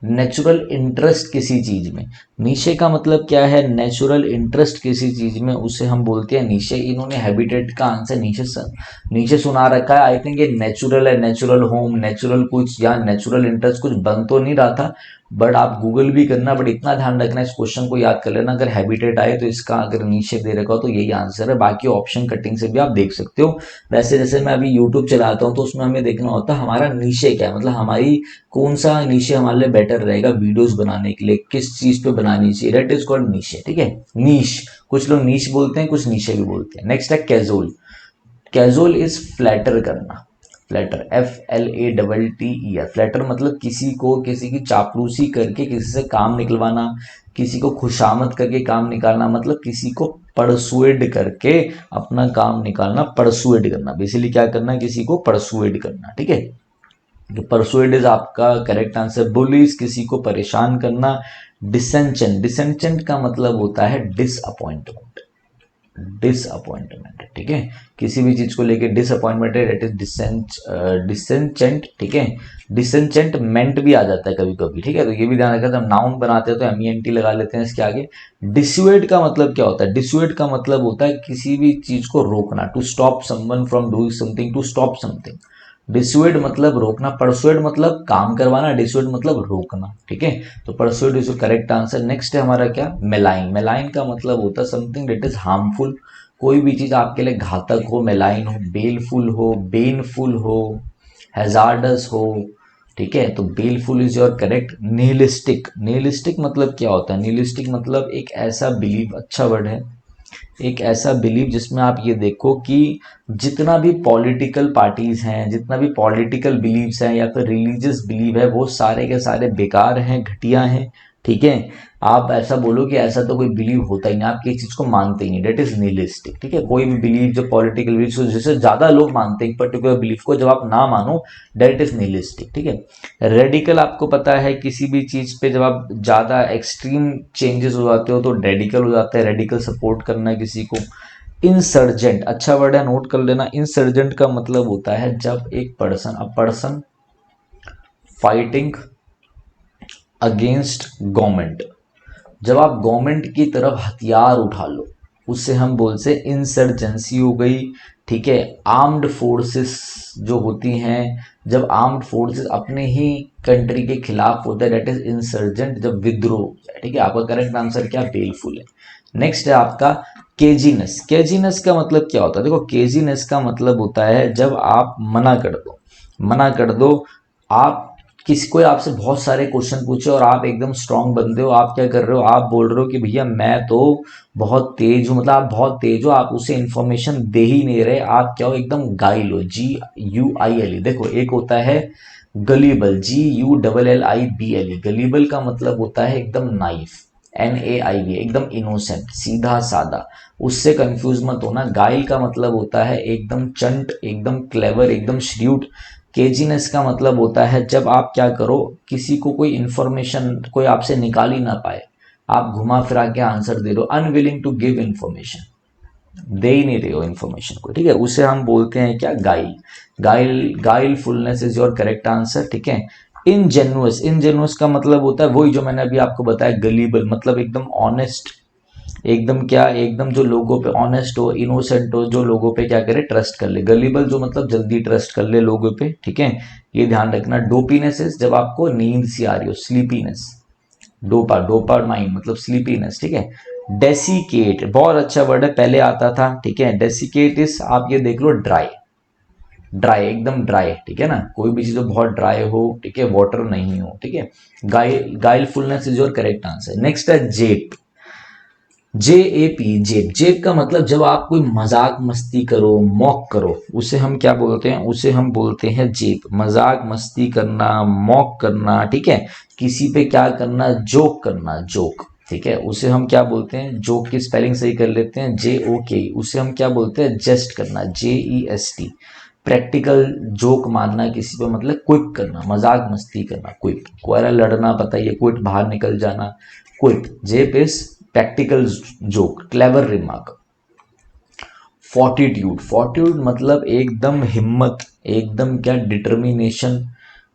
नेचुरल इंटरेस्ट किसी चीज में। नीशे का मतलब क्या है? नेचुरल इंटरेस्ट किसी चीज में, उसे हम बोलते हैं नीशे। इन्होंने हैबिटेट का आंसर नीचे सुना रखा है। आई थिंक ये नेचुरल है, नेचुरल होम, नेचुरल कुछ या नेचुरल इंटरेस्ट, कुछ बन तो नहीं रहा था, बट आप गूगल भी करना, बट इतना ध्यान रखना, इस क्वेश्चन को याद कर लेना। अगर हैबिटेट आए तो इसका अगर नीचे दे रखा हो तो यही आंसर है। बाकी ऑप्शन कटिंग से भी आप देख सकते हो। वैसे जैसे मैं अभी यूट्यूब चलाता हूँ तो उसमें हमें देखना होता है हमारा नीचे क्या है, मतलब हमारी कौन सा नीचे हमारे लिए बेटर रहेगा वीडियोस बनाने के लिए, किस चीज पे बनानी चाहिए, दैट इज कॉल्ड नीचे, ठीक है। नीश, कुछ लोग नीच बोलते हैं, कुछ नीचे भी बोलते हैं। नेक्स्ट है कैजुअल। कैजुअल इज फ्लैटर करना, फ्लैटर, FLATTER। फ्लैटर मतलब किसी को, किसी की चापलूसी करके किसी से काम निकलवाना, किसी को खुशामद करके काम निकालना, मतलब किसी को परसुएड करके अपना काम निकालना, परसुएड करना। बेसिकली क्या करना? किसी को परसुएड करना, ठीक है। तो परसुएड इज आपका करेक्ट आंसर। बुलीज, किसी को परेशान करना। डिसेंचेंट, डिसेंचेंट का मतलब होता है डिसअपॉइंटमेंट, डिसअपॉइंटमेंट, ठीक है। किसी भी चीज को लेके डिसअपॉइंटमेंट है, दैट इज डिसेंचेंट, ठीक है। डिसेंचेंटमेंट भी आ जाता है कभी कभी, ठीक है। तो ये भी ध्यान रखा, जब नाउन बनाते हैं तो MENT लगा लेते हैं इसके आगे। डिसुएड का मतलब क्या होता है? डिसुएड का मतलब होता है किसी भी चीज को रोकना, to stop someone from doing something, to stop something. Dissuade मतलब रोकना, परसुएड मतलब काम करवाना, डिसुएड मतलब रोकना, ठीक है। तो persuade is correct answer. Next है हमारा क्या? मेलाइन। मेलाइन का मतलब होता है समथिंग दैट इज हार्मफुल, कोई भी चीज आपके लिए घातक हो, मेलाइन हो। बेलफुल हो, बेनफुल हो, हैजार्डस हो, ठीक है। तो बेलफुल is your correct. Nihilistic, nihilistic मतलब क्या होता है? निहिलिस्टिक मतलब एक ऐसा बिलीव, अच्छा वर्ड है, एक ऐसा बिलीव जिसमें आप ये देखो कि जितना भी पॉलिटिकल पार्टीज हैं, जितना भी पॉलिटिकल बिलीव्स हैं या फिर रिलीजियस बिलीव है, वो सारे के सारे बेकार हैं, घटिया हैं, ठीक है। आप ऐसा बोलो कि ऐसा तो कोई बिलीव होता ही नहीं, आप किसी चीज को मानते ही नहीं, डेट इज निहिलिस्टिक, ठीक है। कोई भी बिलीव जो पॉलिटिकल बिलीव जैसे ज्यादा लोग मानते हैं पर्टिकुलर बिलीफ को, जब आप ना मानो, डेट इज निहिलिस्टिक, ठीक है। रेडिकल आपको पता है, किसी भी चीज पे जब आप ज्यादा एक्सट्रीम चेंजेस हो जाते हो तो रेडिकल हो जाता है, रेडिकल सपोर्ट करना किसी को। इंसर्जेंट, अच्छा वर्ड है, नोट कर लेना। इंसर्जेंट का मतलब होता है जब एक person, a person fighting against government, जब आप गवर्नमेंट की तरफ हथियार उठा लो, उससे हम बोलते हैं इंसर्जेंसी हो गई, ठीक है। आर्म्ड फोर्सेस जो होती हैं, जब आर्म्ड फोर्सेस अपने ही कंट्री के खिलाफ होता है, दैट इज इंसर्जेंट, जब विद्रोह होता है, ठीक है। आपका करेक्ट आंसर क्या? बेलफुल है। नेक्स्ट है आपका केजीनेस। केजीनेस का मतलब क्या होता है? देखो, केजीनेस का मतलब होता है जब आप मना कर दो, मना कर दो। आप किसी, कोई आपसे बहुत सारे क्वेश्चन पूछे और आप एकदम स्ट्रांग बंदे हो, आप क्या कर रहे हो? आप बोल रहे हो कि भैया मैं तो बहुत तेज हूं, मतलब आप बहुत तेज हो, आप उसे इंफॉर्मेशन दे ही नहीं रहे, आप क्या हो? एकदम गाइल हो, GUILE। देखो, एक होता है गलीबल, GULLIBLE। गलीबल का मतलब होता है एकदम नाइफ, NAIV, एकदम इनोसेंट, सीधा सादा, उससे कंफ्यूज मत होना। गाइल का मतलब होता है एकदम चंट, एकदम क्लेवर, एकदम श्रीउड। केजीनेस का मतलब होता है जब आप क्या करो, किसी को कोई इंफॉर्मेशन कोई आपसे निकाल ही ना पाए, आप घुमा फिरा के आंसर दे दो, अनविलिंग टू गिव इंफॉर्मेशन, दे ही नहीं रहे हो इंफॉर्मेशन को, ठीक है। उसे हम बोलते हैं क्या? गाइल। गाइल, गाइलफुलनेस इज योर करेक्ट आंसर, ठीक है। इनजेन्युअस, इनजेन्युअस का मतलब होता है वही जो मैंने अभी आपको बताया, गलीबल, मतलब एकदम ऑनेस्ट, एकदम क्या, एकदम जो लोगों पे ऑनेस्ट हो, इनोसेंट हो, जो लोगों पे क्या करे, ट्रस्ट कर ले। गलीबल जो मतलब जल्दी ट्रस्ट कर ले लोगों पे, ठीक है, ये ध्यान रखना। डोपीनेस जब आपको नींद सी आ रही हो, स्लीपीनेस, डोपामाइन मतलब स्लीपीनेस, ठीक है। डेसिकेट बहुत अच्छा वर्ड है, पहले आता था, ठीक है। डेसिकेट इज, आप ये देख लो, ड्राई, ड्राई एकदम ड्राई, ठीक है ना, कोई भी चीज बहुत ड्राई हो, ठीक है, वाटर नहीं हो, ठीक है। Guilefulness is your correct answer. Next है जेप, जेप, जेप का मतलब जब आप कोई मजाक मस्ती करो, मॉक करो, उसे हम क्या बोलते हैं, उसे हम बोलते हैं जेप। मजाक मस्ती करना, मॉक करना, ठीक है, किसी पे क्या करना, जोक करना, जोक, ठीक है, उसे हम क्या बोलते हैं, जोक की स्पेलिंग सही कर लेते हैं, JOK। उसे हम क्या बोलते हैं, जेस्ट करना, JEST। प्रैक्टिकल जोक मारना किसी पे मतलब क्विप करना, मजाक मस्ती करना, क्विप। कोयला लड़ना पता ही है, क्विट, बाहर निकल जाना, quip. Jape is practical joke, clever remark. Fortitude, fortitude मतलब एकदम हिम्मत, एकदम क्या, डिटर्मिनेशन,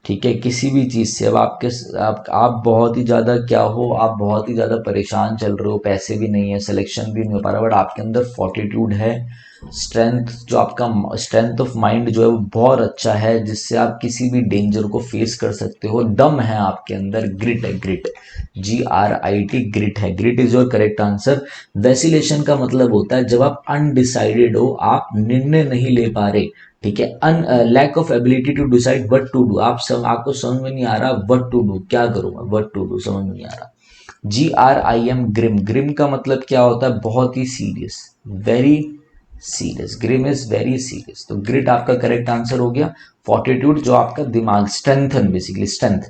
ठीक है, किसी भी चीज से। अब आप बहुत ही ज्यादा क्या हो, आप बहुत ही ज्यादा परेशान चल रहे हो, पैसे भी नहीं है, सिलेक्शन भी नहीं हो पा रहा, बट आपके अंदर फोर्टिट्यूड है, स्ट्रेंथ, जो आपका स्ट्रेंथ ऑफ माइंड जो है वो बहुत अच्छा है, जिससे आप किसी भी डेंजर को फेस कर सकते हो। दम है आपके अंदर, ग्रिट है, ग्रिट, GRIT, ग्रिट है, grit is your correct answer. Vacillation का मतलब होता है जब आप अनडिसाइडेड हो, आप निर्णय नहीं ले पा रहे, ठीक है। Lack of ability to decide what to do, आपको समझ में नहीं आ रहा व्हाट टू डू, क्या करूं मैं, व्हाट टू डू समझ में नहीं आ रहा। GRIM, ग्रिम, ग्रिम का मतलब क्या होता है, बहुत ही serious, very serious, grim is very serious. तो ग्रिट आपका करेक्ट आंसर हो गया। फोर्टिट्यूड जो आपका दिमाग, strengthen, basically strength.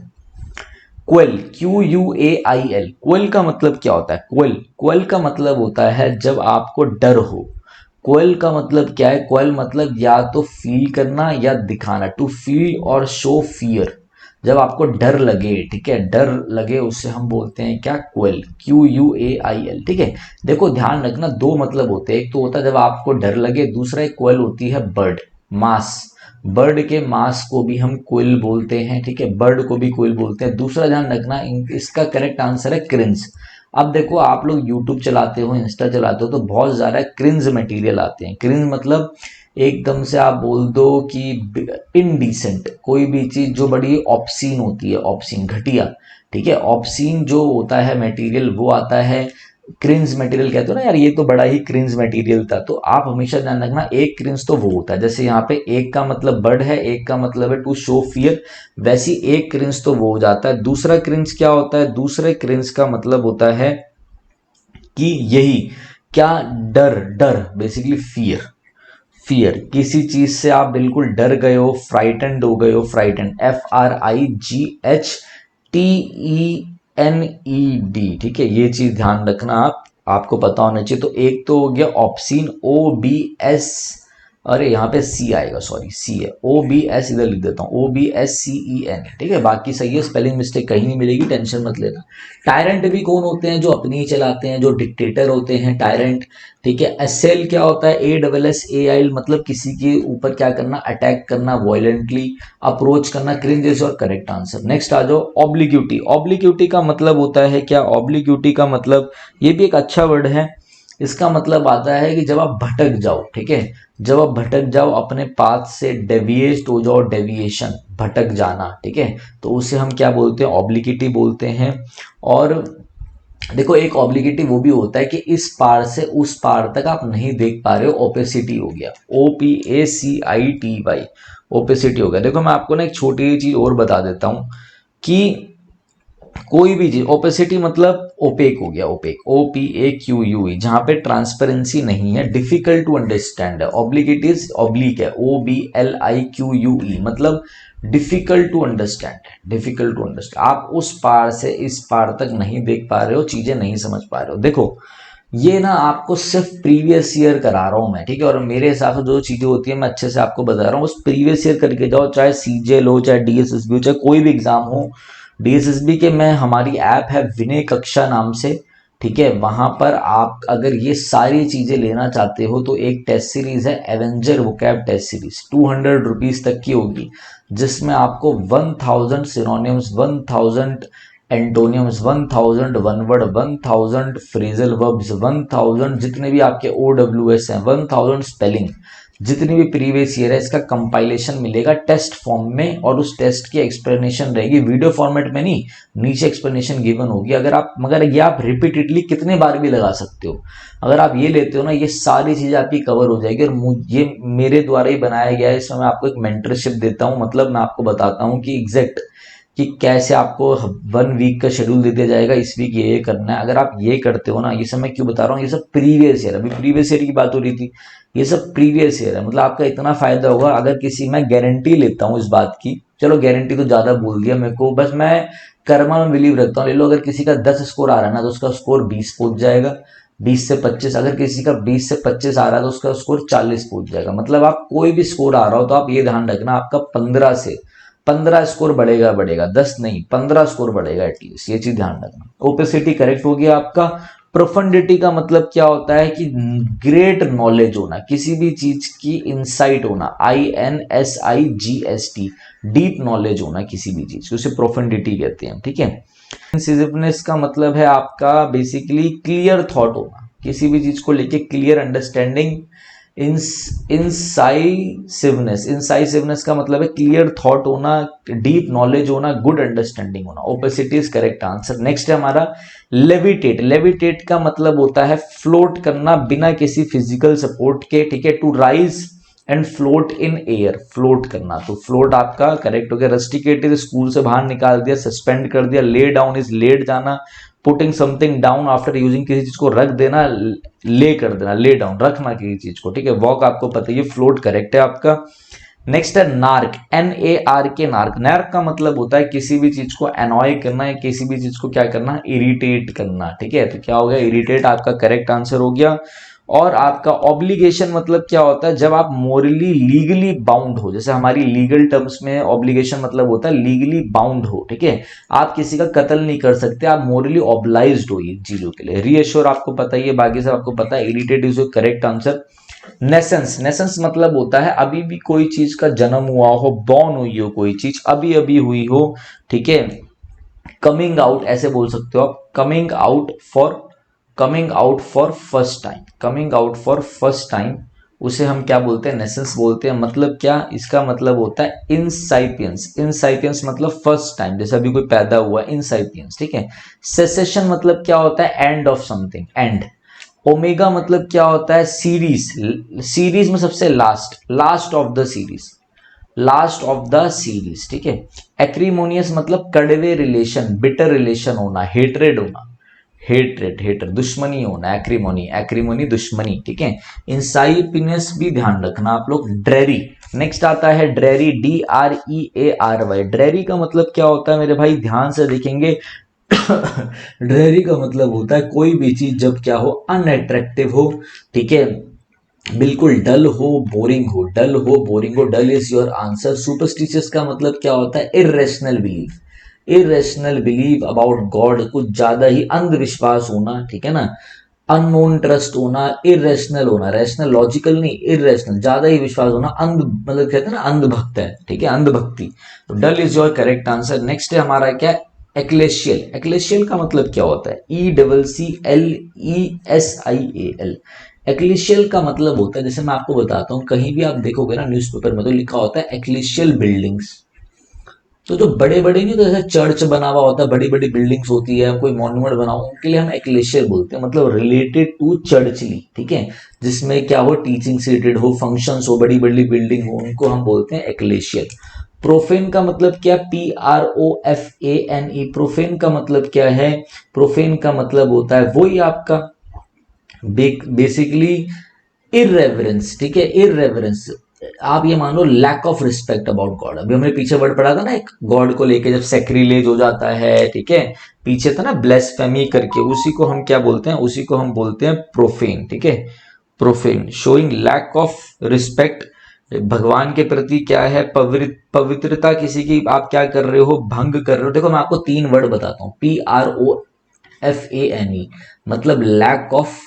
Quell, QUAIL, quell का मतलब क्या होता है, क्वेल, क्वेल का मतलब होता है जब आपको डर हो। क्वेल का मतलब क्या है, क्वेल मतलब या तो फील करना या दिखाना, टू फील और शो फियर। जब आपको डर लगे, ठीक है, डर लगे, उससे हम बोलते हैं क्या, क्वेल, QUAIL, ठीक है। देखो ध्यान रखना, दो मतलब होते हैं, एक तो होता है जब आपको डर लगे, दूसरा एक क्वेल होती है बर्ड, मास, बर्ड के मास को भी हम क्विल बोलते हैं, ठीक है, बर्ड को भी क्विल बोलते हैं। दूसरा ध्यान रखना, इसका करेक्ट आंसर है क्रिंज। अब देखो आप लोग यूट्यूब चलाते हो, इंस्टा चलाते हो, तो बहुत ज्यादा क्रिंज मटेरियल आते हैं। क्रिंज मतलब एकदम से आप बोल दो कि इनडिसेंट, कोई भी चीज जो बड़ी ऑब्सीन होती है, ऑब्सीन, घटिया, ठीक है, ऑब्सीन जो होता है मटेरियल वो आता है क्रिंज मटेरियल, कहते हो ना यार ये तो बड़ा ही क्रिंज मटेरियल था। तो आप हमेशा ध्यान रखना, एक क्रिंज तो वो होता है, जैसे यहाँ पे एक का मतलब बर्ड है, एक का मतलब है टू शो फियर, वैसी एक क्रिंज तो वो हो जाता है। दूसरा क्रिंज क्या होता है, दूसरे क्रिंज का मतलब होता है कि यही क्या, डर, डर बेसिकली फियर, फियर, किसी चीज से आप बिल्कुल डर गए हो, फ्राइटेंड हो गए हो, फ्राइटेंड, FRIGHTENED, ठीक है, ये चीज ध्यान रखना, आपको पता होना चाहिए। तो एक तो हो गया ऑप्शन OBS, अरे यहाँ पे C आएगा, सॉरी C है, OBS इधर लिख देता हूँ, OBSCEN, ठीक है, बाकी सही है, स्पेलिंग मिस्टेक कहीं नहीं मिलेगी, टेंशन मत लेना। टायरेंट भी कौन होते हैं, जो अपनी ही चलाते हैं, जो डिक्टेटर होते हैं, टायरेंट, ठीक है। एसेल क्या होता है, ASSAIL मतलब किसी के ऊपर क्या करना, अटैक करना, वायलेंटली अप्रोच करना। क्रिंज इज और करेक्ट आंसर। नेक्स्ट आ जाओ, ऑब्लिक्यूटी, ऑब्लिक्यूटी का मतलब होता है क्या, ऑब्लिक्यूटी का मतलब, ये भी एक अच्छा वर्ड है, इसका मतलब आता है कि जब आप भटक जाओ, ठीक है, जब आप भटक जाओ, अपने पाथ से डेविएट हो जाओ, डेविएशन, भटक जाना, ठीक है, तो उसे हम क्या बोलते हैं, ऑब्लिक्यूटी बोलते हैं। और देखो एक ऑब्लिगेटी वो भी होता है कि इस पार से उस पार तक आप नहीं देख पा रहे हो, ओपेसिटी हो गया, OPACITY, ओपेसिटी हो गया। देखो मैं आपको ना एक छोटी चीज और बता देता हूं कि कोई भी चीज, ओपेसिटी मतलब ओपेक हो गया, ओपेक, OPAQUE, जहां पे ट्रांसपेरेंसी नहीं है, डिफिकल्ट टू अंडरस्टैंड है। ऑब्लिगेटिव ऑब्लिक है, OBLIQUE, मतलब डिफिकल्ट टू अंडरस्टैंड है, डिफिकल्ट टू अंडरस्टैंड, आप उस पार से इस पार तक नहीं देख पा रहे हो, चीजें नहीं समझ पा रहे हो। देखो ये ना आपको सिर्फ प्रीवियस ईयर करा रहा हूं मैं, ठीक है, और मेरे हिसाब से जो चीजें होती है मैं अच्छे से आपको बता रहा हूँ, उस प्रीवियस ईयर करके जाओ, चाहे CGL हो, चाहे DSSB हो, चाहे कोई भी एग्जाम हो। DSSB के मैं, हमारी ऐप है विनय कक्षा नाम से, ठीक है, वहां पर आप अगर ये सारी चीजें लेना चाहते हो तो एक टेस्ट सीरीज है, avenger vocab test series, 200 rupees तक की होगी, जिसमें आपको 1000 synonyms, 1000 antonyms 1000, one word 1000, phrasal verbs 1000, जितने भी आपके OWS हैं 1000, स्पेलिंग जितनी भी प्रीवियस ईयर है इसका कंपाइलेशन मिलेगा टेस्ट फॉर्म में, और उस टेस्ट की एक्सप्लेनेशन रहेगी वीडियो फॉर्मेट में नहीं, नीचे एक्सप्लेनेशन गिवन होगी। मगर ये आप रिपीटेडली कितने बार भी लगा सकते हो। अगर आप ये लेते हो ना, ये सारी चीजें आपकी कवर हो जाएगी। और ये मेरे द्वारा ही बनाया गया है, इसमें मैं आपको एक मेंटरशिप देता हूँ, मतलब मैं आपको बताता हूँ कि एग्जैक्ट कि कैसे आपको 1 वीक का शेड्यूल दे दिया जाएगा, इस वीक ये करना है। अगर आप ये करते हो ना, ये सब मैं क्यों बता रहा हूँ, ये सब प्रीवियस ईयर, अभी प्रीवियस ईयर की बात हो रही थी, ये सब प्रीवियस ईयर है। मतलब आपका इतना फायदा होगा। अगर किसी, मैं गारंटी लेता हूँ इस बात की, चलो गारंटी तो ज्यादा बोल दिया मेरे को, बस मैं कर्मा में बिलीव रखता हूँ। ले लो, अगर किसी का 10 स्कोर आ रहा है ना, तो उसका स्कोर 20 पहुंच जाएगा, 20 से 25। अगर किसी का 20 से 25 आ रहा है तो उसका स्कोर 40 पहुंच जाएगा। मतलब आप कोई भी स्कोर आ रहा हो तो आप ये ध्यान रखना, आपका 15 स्कोर बढ़ेगा, 10 नहीं, 15 स्कोर बढ़ेगा एटलीस्ट, ये चीज ध्यान रखना। ओपेसिटी करेक्ट हो गया आपका। प्रोफंडिटी का मतलब क्या होता है कि ग्रेट नॉलेज होना, किसी भी चीज की इंसाइट होना, INSIGST, डीप नॉलेज होना किसी भी चीज की, उसे प्रोफंडिटी कहते हैं, ठीक है। इंसिसिवनेस का मतलब है आपका बेसिकली क्लियर थॉट होना, किसी भी चीज को लेके क्लियर अंडरस्टैंडिंग। इंसाइसिवनेस का मतलब है क्लियर थॉट होना, डीप नॉलेज होना, गुड अंडरस्टैंडिंग होना। Opacity is correct answer. Next है हमारा लेविटेट। लेविटेट का मतलब होता है फ्लोट करना बिना किसी फिजिकल सपोर्ट के, ठीक है। To rise and float in air, float करना, तो फ्लोट आपका करेक्ट हो गया। रस्टिकेट इज स्कूल से बाहर निकाल दिया, सस्पेंड कर दिया। ले डाउन इज लेट जाना, putting something down after using, किसी चीज को रख देना, ले कर देना, ले डाउन रखना किसी चीज को, ठीक है। वॉक आपको पता है, फ्लोट करेक्ट है आपका। नेक्स्ट है नार्क, NARK, नार्क। नार्क का मतलब होता है किसी भी चीज को एनॉय करना है, किसी भी चीज को क्या करना, इरिटेट करना, ठीक है। तो क्या हो गया, इरिटेट आपका करेक्ट आंसर हो गया। और आपका ऑब्लिगेशन मतलब क्या होता है, जब आप मोरली लीगली बाउंड हो, जैसे हमारी लीगल टर्म्स में ऑब्लिगेशन मतलब होता है लीगली बाउंड हो, ठीक है। आप किसी का कत्ल नहीं कर सकते, आप मोरली ऑब्लाइज्ड हो ये चीजों के लिए। रीअश्योर आपको पता ही है, बाकी सब आपको पता है। Irritate is correct answer. Nescience मतलब होता है अभी भी कोई चीज का जन्म हुआ हो, बॉर्न हुई हो, कोई चीज अभी अभी हुई हो, ठीक है। कमिंग आउट ऐसे बोल सकते हो आप, coming out for first time, coming out for first time, उसे हम क्या बोलते हैं, नेसेंस बोलते हैं। मतलब क्या, इसका मतलब होता है इनसाइपियंस। इनसाइपियंस मतलब फर्स्ट टाइम, जैसे अभी कोई पैदा हुआ, इनसाइपियंस, ठीक है। सेसेशन मतलब क्या होता है, end of something, and. Omega मतलब क्या होता है, सीरीज, सीरीज में सबसे last of the series, last of the series, ठीक है। एक्रीमोनियस मतलब कड़वे रिलेशन, बिटर रिलेशन होना, हेट्रेड होना, हेट्रेड दुश्मनी होना, एक्रीमोनी दुश्मनी, ठीक है। इंसाइपिनियस भी ध्यान रखना आप लोग। ड्रेरी, नेक्स्ट आता है ड्रेरी, DREARY। ड्रेरी का मतलब क्या होता है मेरे भाई, ध्यान से देखेंगे। ड्रेरी का मतलब होता है कोई भी चीज जब क्या हो, अनअट्रैक्टिव हो, ठीक है, बिल्कुल डल हो, बोरिंग हो, डल इज योर आंसर। सुपरस्टिशियस का मतलब क्या होता है, इरेशनल बिलीव अबाउट गॉड, कुछ ज्यादा ही अंधविश्वास होना, ठीक है ना। अननोन ट्रस्ट होना, इरेशनल होना, रैशनल लॉजिकल नहीं, इरेशनल ज्यादा ही विश्वास होना, अंध मतलब कहते हैं ना अंधभक्त है, ठीक है, अंधभक्ति। तो dull is your correct answer. Next है हमारा क्या, एक्लेशियल। एक्लेशियल का मतलब क्या होता है, ECCLESIAL। एक्लेशियल का मतलब होता है, जैसे मैं आपको बताता हूँ, कहीं भी आप देखोगे ना न्यूज़पेपर में तो लिखा होता है एक्लेशियल बिल्डिंग्स। तो जो बड़े बड़े नहीं, तो जैसे चर्च बना हुआ होता है, बड़ी बड़ी बिल्डिंग्स होती है, कोई मॉन्यूमेंट बना हुआ, उनके लिए हम एक्लेशियल बोलते हैं, मतलब रिलेटेड टू चर्चली, ठीक है। जिसमें क्या हो, टीचिंग से रिलेटेड हो, फंक्शंस हो, बड़ी बड़ी बिल्डिंग हो, उनको हम बोलते हैं एक्लेशियल। प्रोफेन का मतलब क्या, PROFANE। प्रोफेन का मतलब क्या है, प्रोफेन का मतलब होता है वही आपका बेसिकली इरेवरेंस, ठीक है, इरेवरेंस। आप ये मान लो lack of respect about God. अभी हमने पीछे वर्ड पढ़ा था ना एक गॉड को लेके, जब सेक्रिलेज हो जाता है, ठीक है, पीछे था ना ब्लेस्फेमी करके, उसी को हम क्या बोलते हैं, उसी को हम बोलते हैं प्रोफेन, ठीक है। Profane showing lack of respect, भगवान के प्रति क्या है, पवित्रता किसी की आप क्या कर रहे हो, भंग कर रहे हो। देखो मैं आपको 3 वर्ड बताता हूं, PROFANE मतलब लैक ऑफ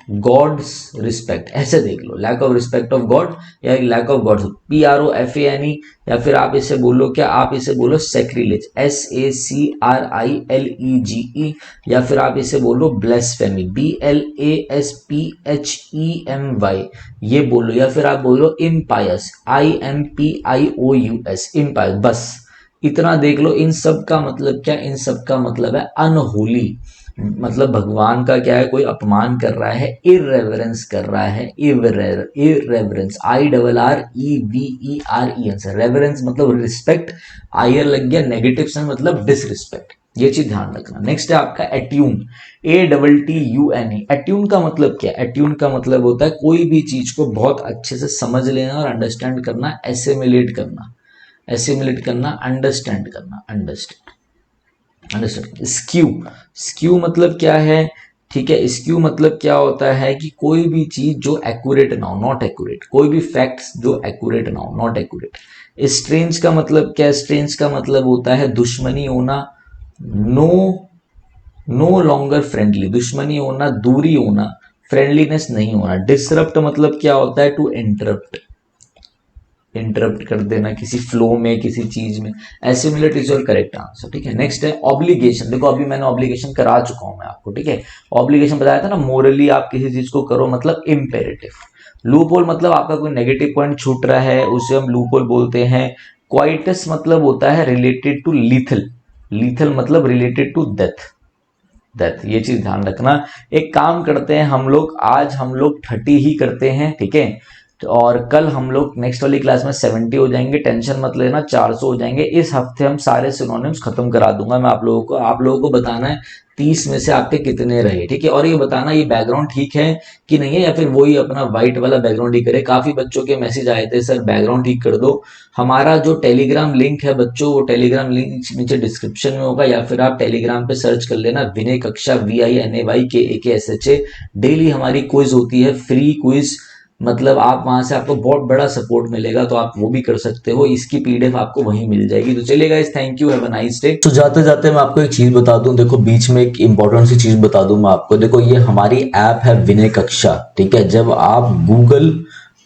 गॉड्स रिस्पेक्ट, ऐसे देख लो, lack of respect of God या लैक ऑफ गॉड, PROFANE, या फिर आप इसे बोलो क्या, आप इसे बोलो सेक्रिलेज, SACRILEGE, या फिर आप इसे बोलो ब्लेस्फेमी, BLASPHEMY, ये बोलो, या फिर आप बोलो इम्पायस, IMPIOUS, इम्पायस। बस इतना देख लो। इन सब का मतलब क्या, इन सब का मतलब है अनहोली, मतलब भगवान का क्या है, कोई अपमान कर रहा है, इरेवरेंस कर रहा है, इरेवरेंस, IRREVERENस, रेवरेंस मतलब रिस्पेक्ट, आयर लग गया, नेगेटिव सेंस मतलब डिसरिस्पेक्ट, ये चीज ध्यान रखना। नेक्स्ट है आपका एट्यून, ATTUNE। एट्यून का मतलब क्या, एट्यून का मतलब होता है कोई भी चीज को बहुत अच्छे से समझ लेना और अंडरस्टैंड करना, एसिमिलेट करना, एसिमिलेट करना, अंडरस्टैंड करना, अंडरस्टैंड, अंडरस्टैंड। स्क्यू, स्क्यू मतलब क्या है, ठीक है, स्क्यू मतलब क्या होता है कि कोई भी चीज जो एक्यूरेट ना हो, नॉट एक्यूरेट, कोई भी फैक्ट्स जो एक्यूरेट ना हो, नॉट एक्यूरेट। स्ट्रेंज का मतलब क्या, स्ट्रेंज का मतलब होता है दुश्मनी होना, नो नो लॉन्गर फ्रेंडली, दुश्मनी होना, दूरी होना, फ्रेंडलीनेस नहीं होना। डिसरप्ट मतलब क्या होता है, टू इंटरप्ट, इंटरप्ट कर देना किसी फ्लो में, किसी चीज में। Assimilate is your correct answer, ठीक है। नेक्स्ट है ऑब्लिगेशन। देखो अभी मैंने ऑब्लिगेशन करा चुका हूं मैं आपको, ठीक है। ऑब्लिगेशन बताया था ना, मोरली आप किसी चीज को करो, मतलब इम्पेरेटिव। लूपहोल मतलब आपका कोई नेगेटिव पॉइंट छूट रहा है, उसे हम लूपहोल बोलते हैं। क्वाइटस मतलब होता है रिलेटेड टू लीथल, लीथल मतलब रिलेटेड टू डेथ, डेथ, ये चीज ध्यान रखना। एक काम करते हैं हम लोग, आज हम लोग 30 ही करते हैं, ठीक है। तो और कल हम लोग नेक्स्ट वाली क्लास में 70 हो जाएंगे, टेंशन मत लेना, 400 हो जाएंगे। इस हफ्ते हम सारे सिनोनिम्स खत्म करा दूंगा मैं आप लोगों को बताना है 30 में से आपके कितने रहे, ठीक है। और ये बताना ये बैकग्राउंड ठीक है कि नहीं है, या फिर वही अपना व्हाइट वाला बैकग्राउंड ही करे। काफी बच्चों के मैसेज आए थे, सर बैकग्राउंड ठीक कर दो। हमारा जो टेलीग्राम लिंक है बच्चों, वो टेलीग्राम लिंक नीचे डिस्क्रिप्शन में होगा, या फिर आप टेलीग्राम पे सर्च कर लेना विनय कक्षा, VINAYKAKSHA। डेली हमारी क्विज होती है, फ्री क्विज, मतलब आप वहां से आपको बहुत बड़ा सपोर्ट मिलेगा, तो आप वो भी कर सकते हो। इसकी PDF आपको वहीं मिल जाएगी। तो चलिए guys, thank you, have a nice day. तो जाते जाते मैं आपको एक चीज बता दूं, देखो बीच में एक इंपॉर्टेंट सी चीज बता दूं मैं आपको। देखो ये हमारी ऐप है विनय कक्षा, ठीक है। जब आप गूगल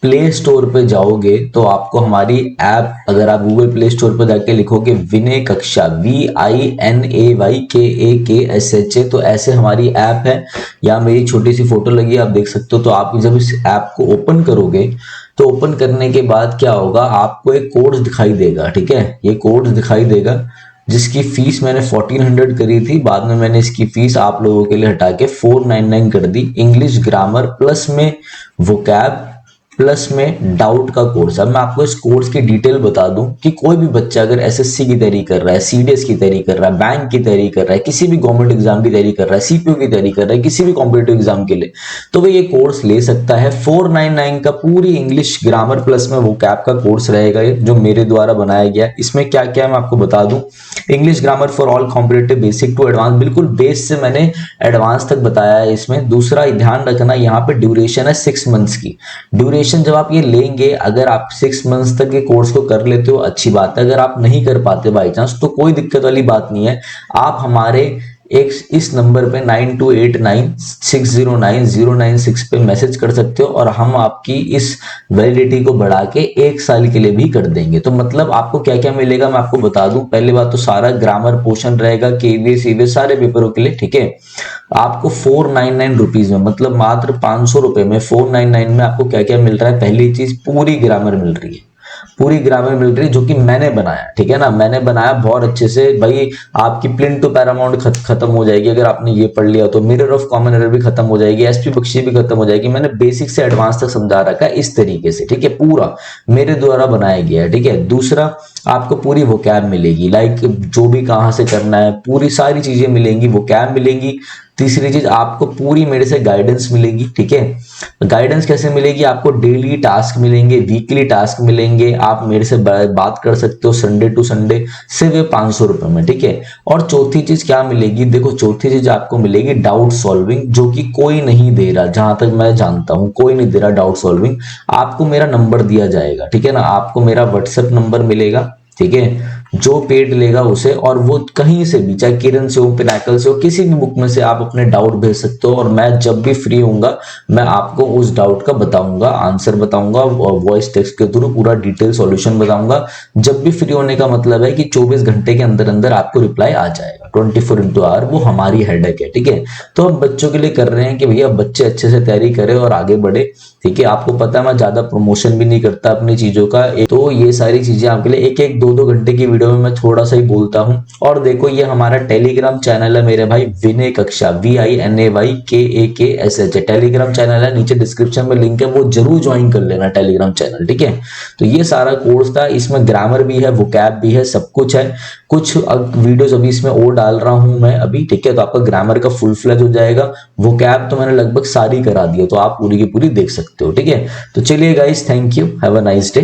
प्ले स्टोर पे जाओगे तो आपको हमारी ऐप, अगर आप गूगल प्ले स्टोर पे जाके लिखोगे विनय कक्षा, VINAYKAKSHA, तो ऐसे हमारी ऐप है। यहाँ मेरी छोटी सी फोटो लगी है, आप देख सकते हो। तो आप जब इस ऐप को ओपन करोगे तो ओपन करने के बाद क्या होगा, आपको एक कोड दिखाई देगा, ठीक है। ये कोड दिखाई देगा जिसकी फीस मैंने 1400 करी थी, बाद में मैंने इसकी फीस आप लोगों के लिए हटा के 499 कर दी। इंग्लिश ग्रामर प्लस में वोकैब प्लस में डाउट का कोर्स। अब मैं आपको इस कोर्स की डिटेल बता दूं कि कोई भी बच्चा अगर SSC की तैयारी कर रहा है, CDS की तैयारी कर रहा है, बैंक की तैयारी कर रहा है, किसी भी गवर्नमेंट एग्जाम की तैयारी कर रहा है, CPO की तैयारी कर रहा है, किसी भी कॉम्पिटेटिव एग्जाम के लिए, तो वो ये कोर्स ले सकता है। 499 का पूरी इंग्लिश ग्रामर प्लस में वो कैप का कोर्स रहेगा, जो मेरे द्वारा बनाया गया। इसमें क्या क्या मैं आपको बता दूं, English grammar for all competitive, basic to advance, बिल्कुल बेस से मैंने एडवांस तक बताया है इसमें। दूसरा ध्यान रखना, यहाँ पे ड्यूरेशन है 6 मंथ्स की। ड्यूरेशन जब आप ये लेंगे, अगर आप 6 मंथ्स तक ये कोर्स को कर लेते हो अच्छी बात है, अगर आप नहीं कर पाते बाई चांस तो कोई दिक्कत वाली बात नहीं है। आप हमारे एक इस नंबर पे 9289609096 पे मैसेज कर सकते हो, और हम आपकी इस वैलिडिटी को बढ़ा के 1 साल के लिए भी कर देंगे। तो मतलब आपको क्या क्या मिलेगा मैं आपको बता दूं। पहली बात तो सारा ग्रामर पोर्शन रहेगा, KVS CVS सारे पेपरों के लिए, ठीक है। आपको 499 रुपीज में, मतलब मात्र 500 रुपए में 499 में आपको क्या क्या मिल रहा है। पहली चीज, पूरी ग्रामर मिल रही है, पूरी ग्रामर मिल रही है, जो कि मैंने बनाया, ठीक है ना। मैंने बनाया बहुत अच्छे से भाई। आपकी प्लिंट टू पैरामाउंट खत्म हो जाएगी अगर आपने ये पढ़ लिया तो। मिरर ऑफ कॉमन एरर भी खत्म हो जाएगी, SP बख्शी भी खत्म हो जाएगी। मैंने बेसिक से एडवांस तक समझा रखा है इस तरीके से, ठीक है। पूरा मेरे द्वारा बनाया गया है, ठीक है। दूसरा, आपको पूरी वोकैब मिलेगी, लाइक जो भी कहां से करना है, पूरी सारी चीजें मिलेंगी, वोकैब मिलेंगी। तीसरी चीज, आपको पूरी मेरे से गाइडेंस मिलेगी, ठीक है। गाइडेंस कैसे मिलेगी, आपको डेली टास्क मिलेंगे, वीकली टास्क मिलेंगे, आप मेरे से बात कर सकते हो संडे टू संडे, सिर्फ 500 रुपए में, ठीक है। और चौथी चीज क्या मिलेगी, देखो चौथी चीज आपको मिलेगी डाउट सॉल्विंग, जो कि कोई नहीं दे रहा, जहां तक मैं जानता हूं कोई नहीं दे रहा डाउट सॉल्विंग। आपको मेरा नंबर दिया जाएगा, ठीक है ना, आपको मेरा WhatsApp नंबर मिलेगा, ठीक है। जो पेड लेगा उसे, और वो कहीं से भी, चाहे किरण से हो, पिनाकल से हो, किसी भी बुक में से आप अपने डाउट भेज सकते हो, और मैं जब भी फ्री होऊंगा मैं आपको उस डाउट का बताऊंगा, आंसर बताऊंगा, वॉइस टेक्स्ट के थ्रू पूरा डिटेल सॉल्यूशन बताऊंगा। जब भी फ्री होने का मतलब है कि 24 घंटे के अंदर अंदर आपको रिप्लाई आ जाएगा, 24 इंटू आवर, वो हमारी हेडेक है, ठीक है। तो हम बच्चों के लिए कर रहे हैं कि भैया बच्चे अच्छे से तैयारी करें और आगे बढ़े, ठीक है। आपको पता है मैं ज्यादा प्रमोशन भी नहीं करता अपनी चीजों का, तो ये सारी चीजें आपके लिए एक एक दो दो घंटे की वीडियो में मैं थोड़ा सा ही बोलता हूँ। और देखो ये हमारा टेलीग्राम चैनल है मेरे भाई, विनय कक्षा, VINAYKAKSH टेलीग्राम चैनल है, नीचे डिस्क्रिप्शन में लिंक है, वो जरूर ज्वाइन कर लेना टेलीग्राम चैनल, ठीक है। तो ये सारा कोर्स था, इसमें ग्रामर भी है, वोकैब भी है, सब कुछ है। कुछ वीडियोस अभी इसमें और डाल रहा हूं मैं अभी, ठीक है। तो आपका ग्रामर का फुल फ्लैज हो जाएगा, वोकैब तो मैंने लगभग सारी करा दी है, तो आप पूरी की पूरी देख सकते हो, ठीक है। तो चलिए guys, thank you, have a nice day.